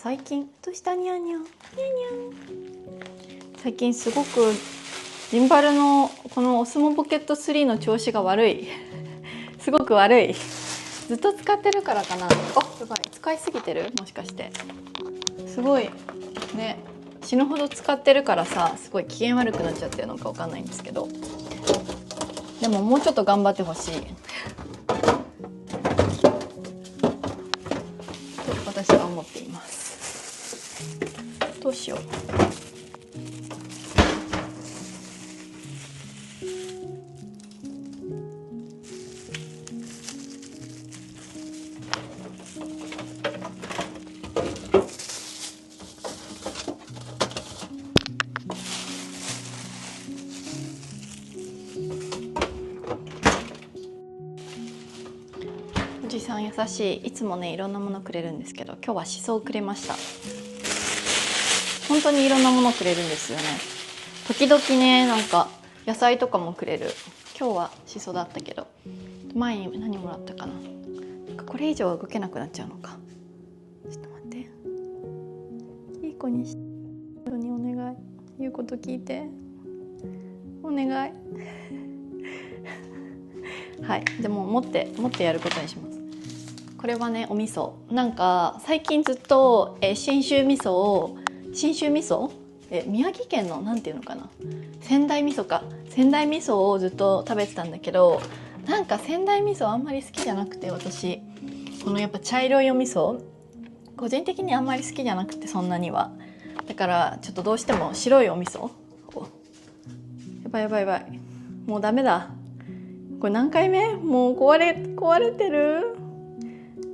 最近どうしたにゃんにゃんにゃんにゃん。最近すごくジンバルのこのオスモポケット3の調子が悪いすごく悪い。ずっと使ってるからかな。あ、やばい、使いすぎてる、もしかして。すごいね、死ぬほど使ってるからさ、すごい機嫌悪くなっちゃってるのかわかんないんですけど、でももうちょっと頑張ってほしいと私は思っています。どうしよう。おじさん優しい。いつもねいろんなものくれるんですけど、今日はシソをくれました。本当にいろんなものくれるんですよね。時々ね、なんか野菜とかもくれる。今日はシソだったけど、前に何もらったかな。なんかこれ以上は動けなくなっちゃうのか。ちょっと待って、いい子にしてお願い。言うこと聞いてお願いはい、でも持ってやることにします。これはね、お味噌。なんか最近ずっと信州味噌、宮城県のなんていうのかな、仙台味噌か、仙台味噌をずっと食べてたんだけど、なんか仙台味噌あんまり好きじゃなくて、私このやっぱ茶色いお味噌個人的にあんまり好きじゃなくて、そんなには。だからちょっとどうしても白いお味噌。やばいやばいやばい、もうダメだ。これ何回目？もう壊れてる。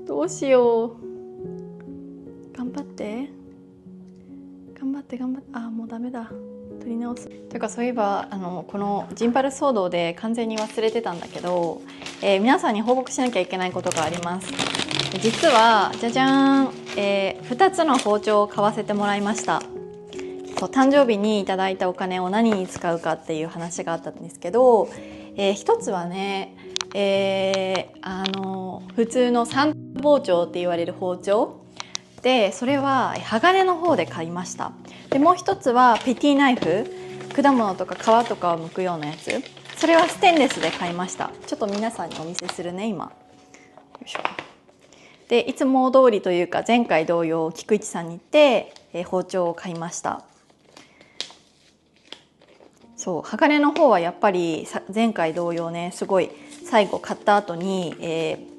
どうしよう。頑張ってあ、もうダメだ。取り直す。というか、そういえばこのジンバル騒動で完全に忘れてたんだけど、皆さんに報告しなきゃいけないことがあります。実はじゃじゃーん、2つの包丁を買わせてもらいました。そう、誕生日にいただいたお金を何に使うかっていう話があったんですけど、一つはね、普通の三包丁って言われる包丁で、それは鋼の方で買いました。でもう一つはペティナイフ、果物とか皮とかを剥くようなやつ、それはステンレスで買いました。ちょっと皆さんにお見せするね、今。よいしょ。で、いつも通りというか前回同様、菊市さんに行って、包丁を買いました。そう、鋼の方はやっぱり前回同様ね、すごい最後買った後に、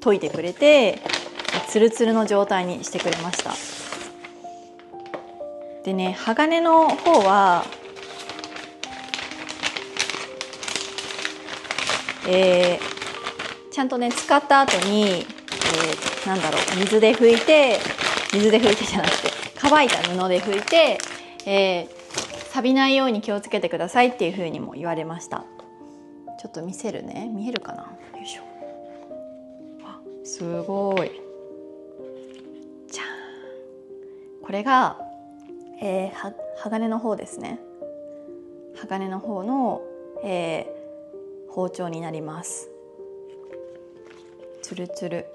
研いでくれてツルツルの状態にしてくれました。でね、鋼の方は、ちゃんとね使った後に、なんだろう、水で拭いてじゃなくて乾いた布で拭いて、錆びないように気をつけてくださいっていう風にも言われました。ちょっと見せるね。見えるかな。よいしょ。あ、すごい。じゃーん。これが、鋼の方ですね。鋼の方の、包丁になります。ツルツル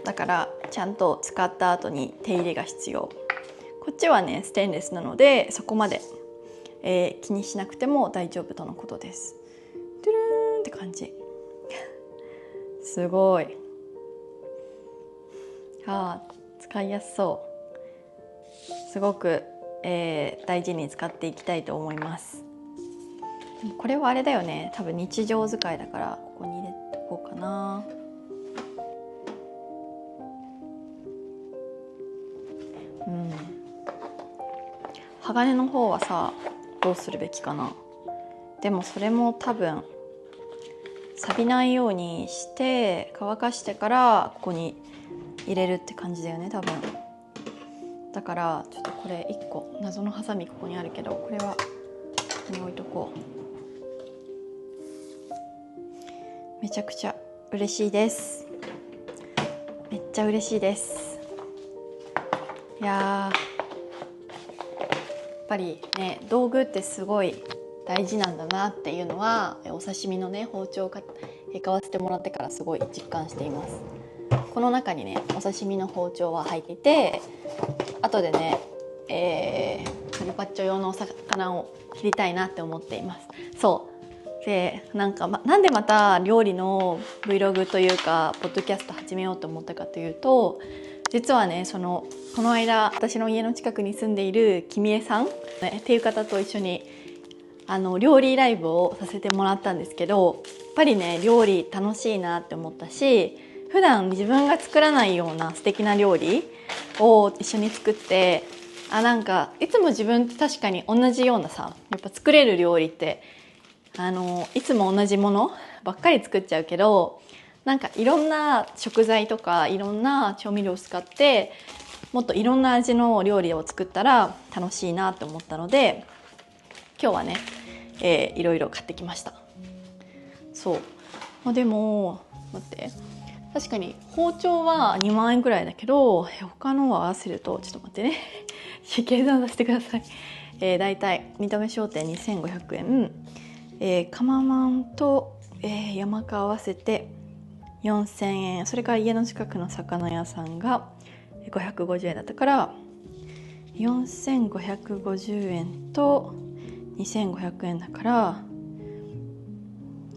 だからちゃんと使った後に手入れが必要。こっちはねステンレスなので、そこまで、気にしなくても大丈夫とのことです。トゥルーンって感じすごい。使いやすそう。すごく、大事に使っていきたいと思います。これはあれだよね、多分日常使いだからここに入れとこうかな。鋼の方はさ、どうするべきかな。でもそれも多分錆びないようにして乾かしてからここに入れるって感じだよね、多分。だからちょっとこれ1個謎のハサミここにあるけど、これはここに置いとこう。めちゃくちゃ嬉しいです。めっちゃ嬉しいです。いやー、やっぱりね、道具ってすごい大事なんだなっていうのは、お刺身のね包丁を買わせてもらってからすごい実感しています。この中にねお刺身の包丁は入っていて、後でね、カルパッチョ用のお魚を切りたいなって思っています。そうで、なんでまた料理の Vlog というかポッドキャスト始めようと思ったかというと、実はねこの間私の家の近くに住んでいるきみえさん、っていう方と一緒に料理ライブをさせてもらったんですけど、やっぱりね料理楽しいなって思ったし、普段自分が作らないような素敵な料理を一緒に作って、いつも自分確かに同じようなさ、やっぱ作れる料理っていつも同じものばっかり作っちゃうけど、いろんな食材とかいろんな調味料を使ってもっといろんな味の料理を作ったら楽しいなって思ったので、今日はね、いろいろ買ってきました。そう、でも待って、確かに包丁は2万円くらいだけど、他のを合わせるとちょっと待ってね計算させてください。だいたい見た目商店2500円、カママンと、山か合わせて4000円、それから家の近くの魚屋さんが550円だったから、4550円と2500円だから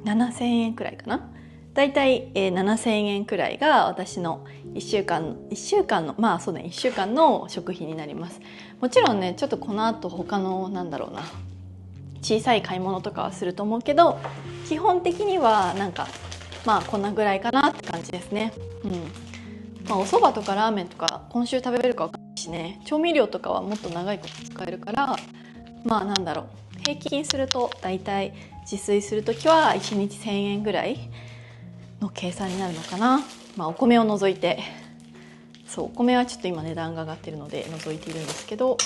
7000円くらいかな。だいたい7000円くらいが私の1週間のまあそうね1週間の食費になります。もちろんねちょっとこの後他の小さい買い物とかはすると思うけど、基本的にはまあこんなぐらいかなって感じですね。お蕎麦とかラーメンとか今週食べれるか分かんないしね、調味料とかはもっと長いこと使えるから、平均するとだいたい自炊するときは1日1000円ぐらいの計算になるのかな。お米を除いて、そうお米はちょっと今値段が上がってるので除いているんですけど、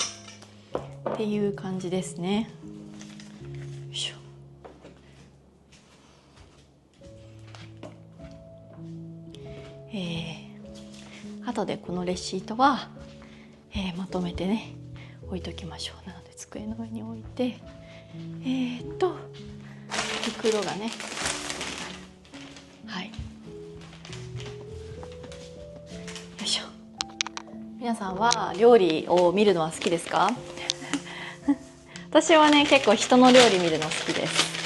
っていう感じですね。よいしょ。後でこのレシートは、まとめてね置いときましょう。なので机の上に置いて、袋がね、はい、よいしょ。皆さんは料理を見るのは好きですか？私はね結構人の料理見るの好きです。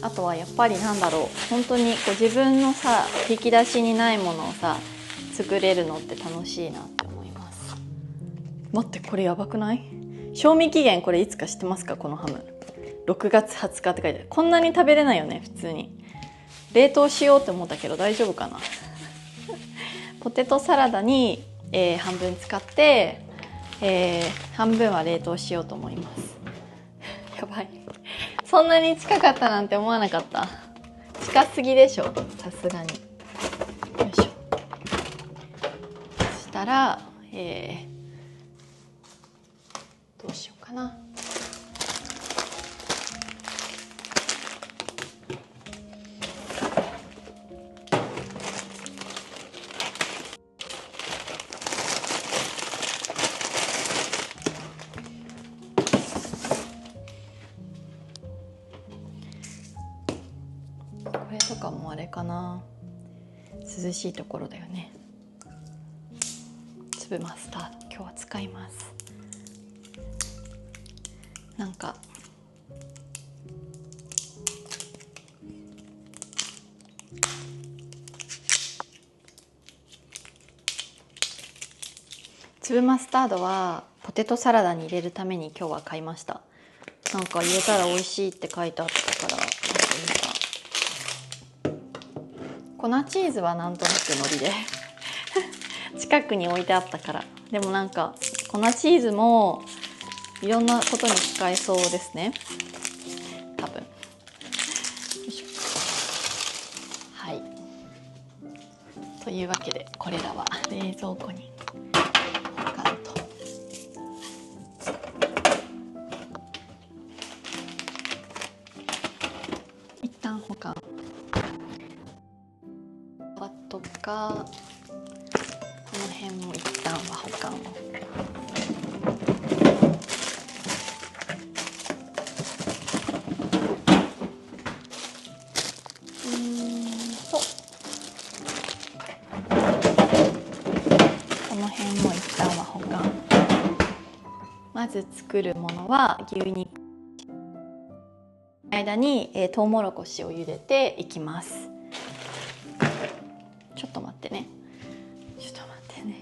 あとはやっぱり本当に自分のさ引き出しにないものをさ作れるのって楽しいなって思います。待って、これやばくない？賞味期限これいつか知ってますか？このハム6月20日って書いてある。こんなに食べれないよね普通に。冷凍しようって思ったけど大丈夫かなポテトサラダに、半分使って、半分は冷凍しようと思いますやばい、そんなに近かったなんて思わなかった。近すぎでしょ、さすがに。よいしょ。そしたら、どうしようかな。これとかもあれかな、涼しいところだよね。粒マスタード今日は使います。粒マスタードはポテトサラダに入れるために今日は買いました。入れたら美味しいって書いてあったから。粉チーズはなんとなくノリで近くに置いてあったから。でも粉チーズもいろんなことに使えそうですね、多分。よいしょ。はい、というわけでこれらは冷蔵庫に保管と。一旦保管とか、この辺も一旦は保管を。ず作るものは牛肉。間に、トウモロコシを茹でていきます。ちょっと待ってね。ちょっと待ってね。よ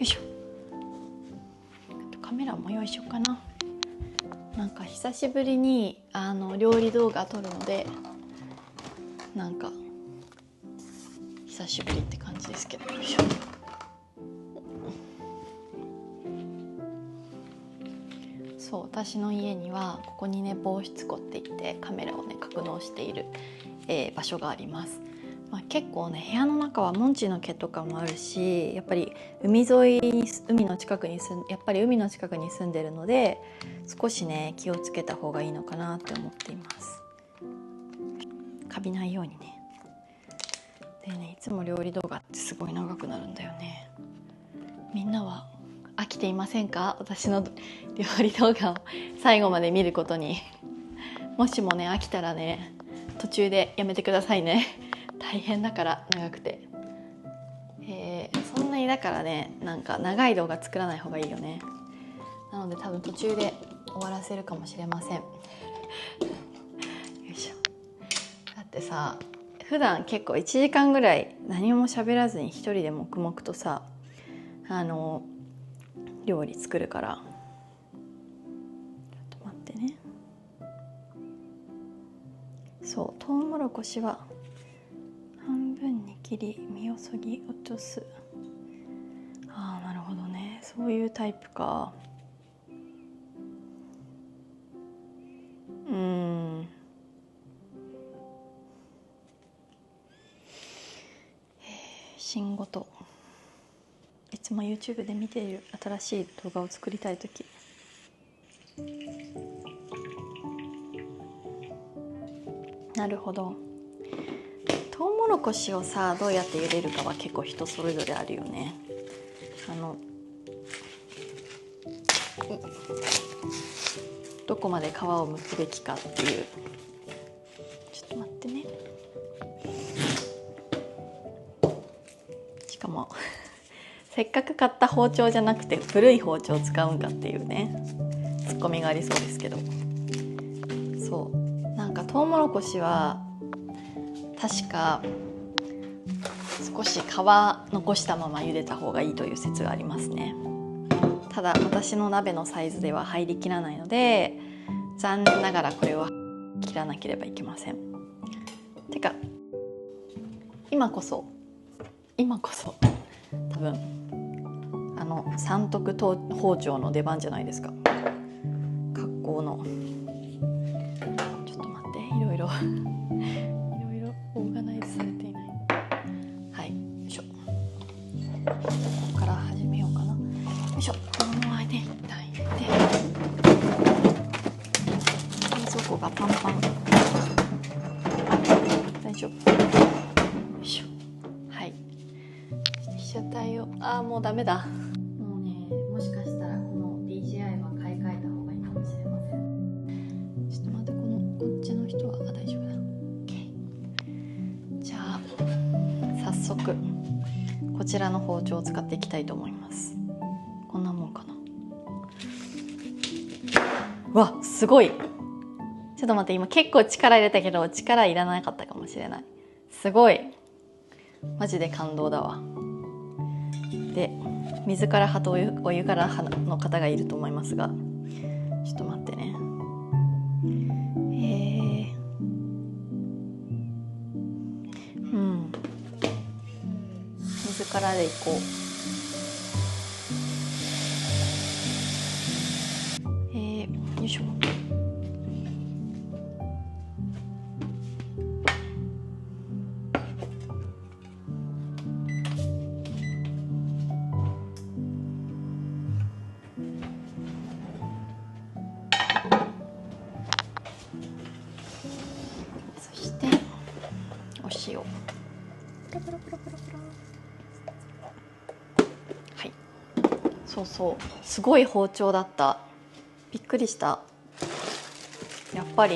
いしょ。カメラも用意しようかな。なんか久しぶりに料理動画撮るので、なんか久しぶりって感じですけど。よいしょ。そう、私の家にはここにね、防湿庫って言ってカメラをね格納している、場所があります。結構ね、部屋の中はモンチの毛とかもあるし、やっぱり海沿いに海の近くに住んでるので、少しね気をつけた方がいいのかなって思っています。カビないようにね。でね、いつも料理動画ってすごい長くなるんだよね。みんなは飽きていませんか？私の料理動画を最後まで見ることに。もしもね飽きたらね、途中でやめてくださいね。大変だから長くて、そんなにだからね、なんか長い動画作らない方がいいよね。なので多分途中で終わらせるかもしれません。よいしょ。だってさ、普段結構1時間ぐらい何も喋らずに一人で黙々とさ、料理作るから。ちょっと待ってね。そう、トウモロコシは半分に切り身をそぎ落とす。ああ、なるほどね、そういうタイプか。新ごといつも YouTube で見ている新しい動画を作りたいとき、なるほど。トウモロコシをさ、どうやって茹でるかは結構人それぞれあるよね。どこまで皮を剥くべきかっていう。ちょっと待ってね。しかもせっかく買った包丁じゃなくて古い包丁を使うんかっていうね、ツッコミがありそうですけど。そう、なんかトウモロコシは確か少し皮残したまま茹でた方がいいという説がありますね。ただ私の鍋のサイズでは入りきらないので、残念ながらこれは切らなければいけません。てか今こそ多分三徳包丁の出番じゃないですか。格好の。ちょっと待って、いろいろオーガナイズされていない。はい、よいしょ。ここから始めようかな。よいしょ。この間に一旦入れて、冷蔵庫がパンパン。大丈夫。よいしょ。はい。被写体をもうダメだ。もうね、もしかしたらこの DJI は買い替えた方がいいかもしれません。ちょっと待って、こっちの人は大丈夫だ。じゃあ早速こちらの包丁を使っていきたいと思います。こんなもんかな。わ、すごい。ちょっと待って、今結構力入れたけど力いらなかったかもしれない。すごい、マジで感動だわ。で、水から葉とお湯から葉の方がいると思いますが、ちょっと待ってね。水からでいこう。よいしょ。そしてお塩。はい。そうそう、すごい包丁だった。びっくりした。やっぱ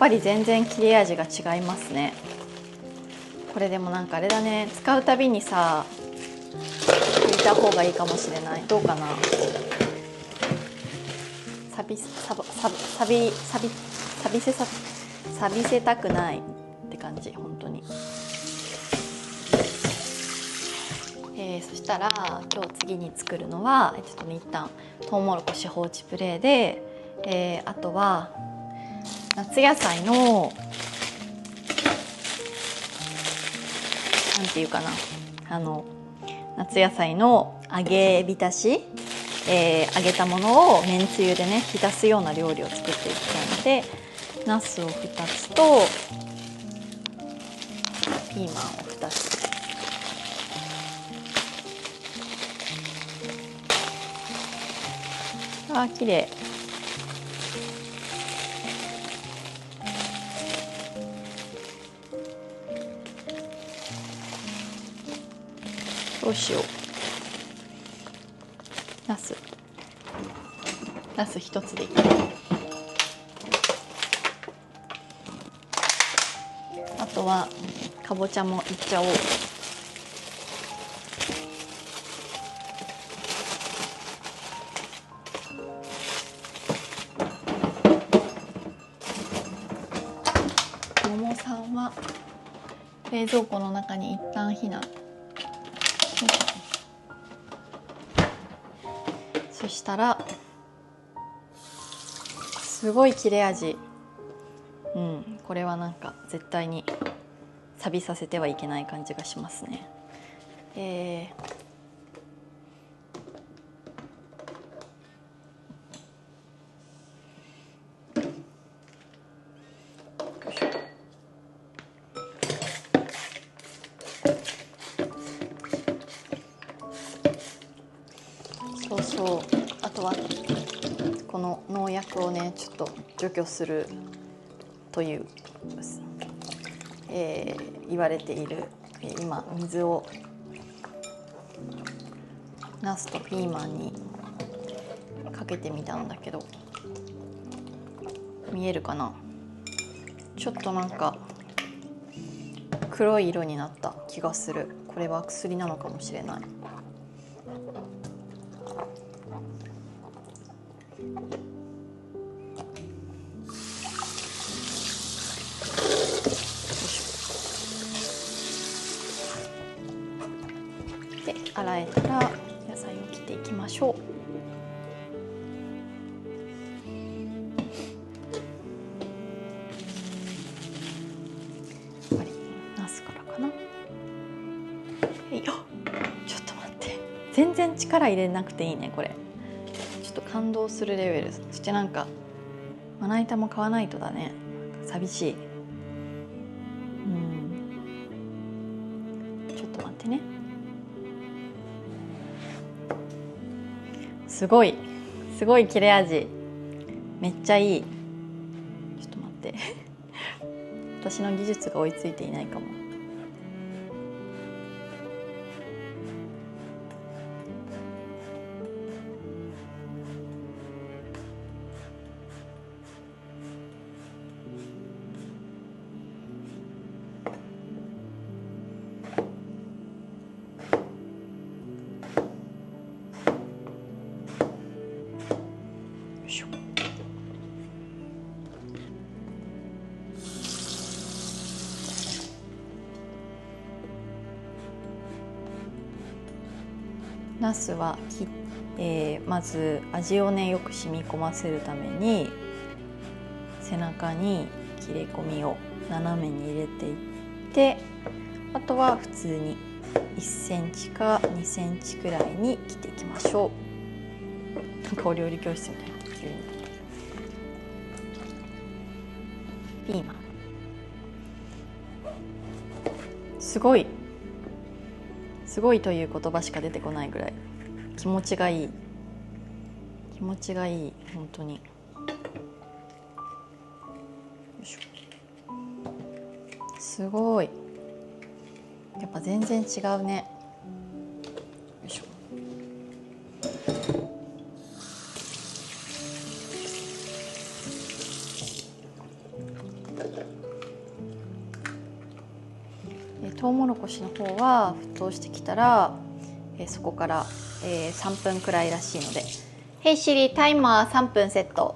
り全然切れ味が違いますね。これでもなんかあれだね、使うたびにさ、よいた方がいいかもしれない。どうかな。錆びせたくないって感じ、本当に。そしたら今日次に作るのはちょっとね、一旦トウモロコシ放置プレーで、あとは夏野菜のなんていうかな、夏野菜の揚げ浸し、揚げたものをめんつゆでね浸すような料理を作っていきたいので、ナスを2つとピーマンを2つ。あー、綺麗。どうしよう。ナス一つでいい。あとはかぼちゃもいっちゃおう。桃さんは冷蔵庫の中に一旦避難。そしたらすごい切れ味。これはなんか絶対に錆びさせてはいけない感じがしますね。そうそう。あとはこの農薬をねちょっと除去するという、言われている、今水をナスとピーマンにかけてみたんだけど、見えるかな。ちょっとなんか黒い色になった気がする。これは薬なのかもしれない。で、洗えたら野菜を切っていきましょう。ナスからかな。ちょっと待って、全然力入れなくていいね。これちょっと感動するレベル。そしてなんかまな板も買わないとだね。寂しい。ちょっと待ってね。すごい切れ味。めっちゃいい。ちょっと待って私の技術が追いついていないかも。ナスはまず味をねよく染み込ませるために背中に切れ込みを斜めに入れていって、あとは普通に1センチか2センチくらいに切っていきましょう。なんかお料理教室みたいな。急にピーマンすごいという言葉しか出てこないぐらい気持ちがいい本当に。よいしょ。すごい、やっぱ全然違うね。よいしょ。トウモロコシの方は沸騰してきたら、そこから、3分くらいらしいので。Hey Siri、タイマー3分セット。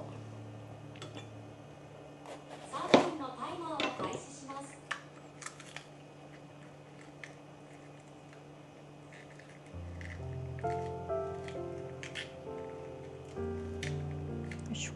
3分のタイマーを開始します。よいしょ。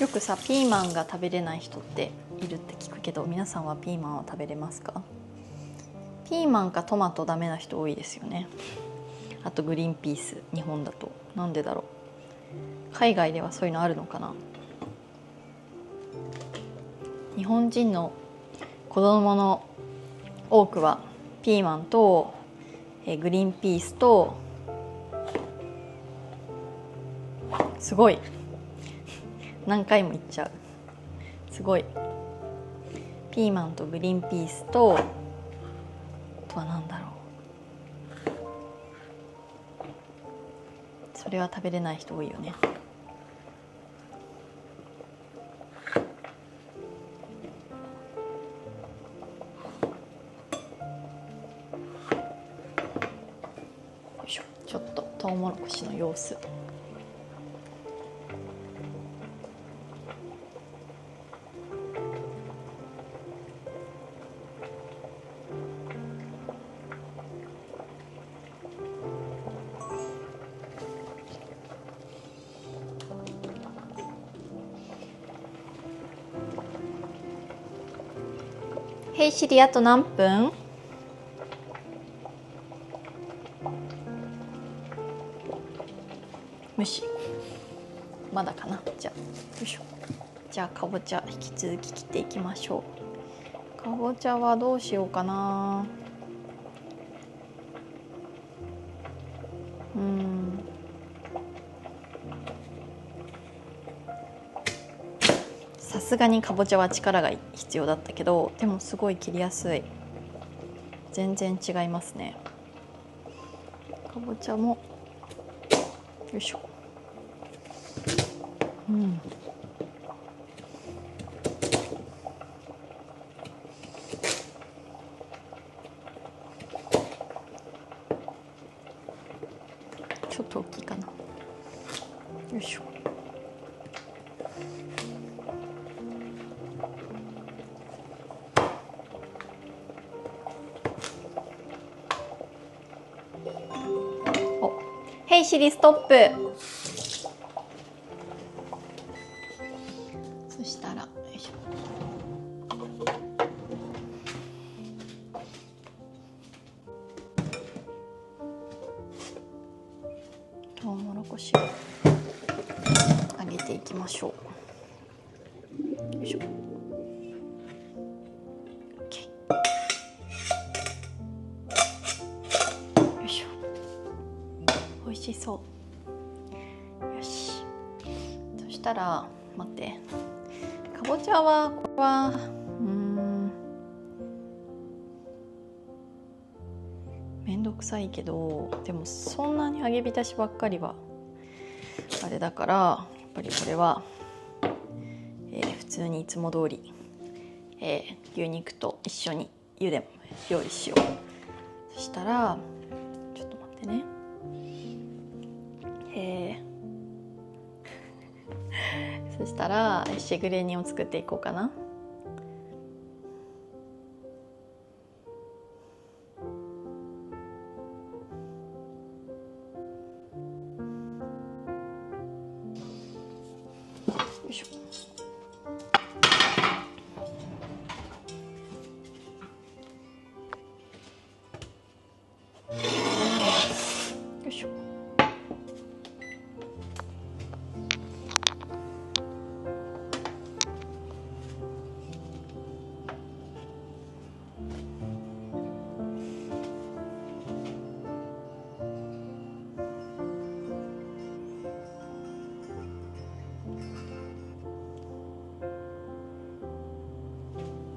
よくさ、ピーマンが食べれない人っているって聞くけど、皆さんはピーマンは食べれますか？ピーマンかトマトダメな人多いですよね。あとグリーンピース、日本だと。なんでだろう。海外ではそういうのあるのかな。日本人の子供の多くはピーマンとグリーンピースと、すごい何回も言っちゃう。すごい。ピーマンとグリーンピースと、あとは何だろう。それは食べれない人多いよね。よいしょ。ちょっとトウモロコシの様子。ヘイシリ、あと何分？無視。まだかな。じゃあ、よいしょ。じゃあかぼちゃ引き続き切っていきましょう。かぼちゃはどうしようかな。さすがにかぼちゃは力が必要だったけど、でもすごい切りやすい。全然違いますね。かぼちゃもよいしょ。ちょっと大きいかな。よいしょ。ヘイシリ、ストップ。そしたら、よいしょ。トウモロコシを揚げていきましょう。よいしょ。よいしょ。美味しそう。よし。そしたら待って。かぼちゃはこれはめんどくさいけど、でもそんなに揚げ浸しばっかりはあれだから、やっぱりこれは、普通にいつも通り、牛肉と一緒に茹で料理しよう。そしたらちょっと待ってね。そしたらしぐれ煮を作っていこうかな。よいしょ。よいしょ。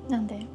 なんで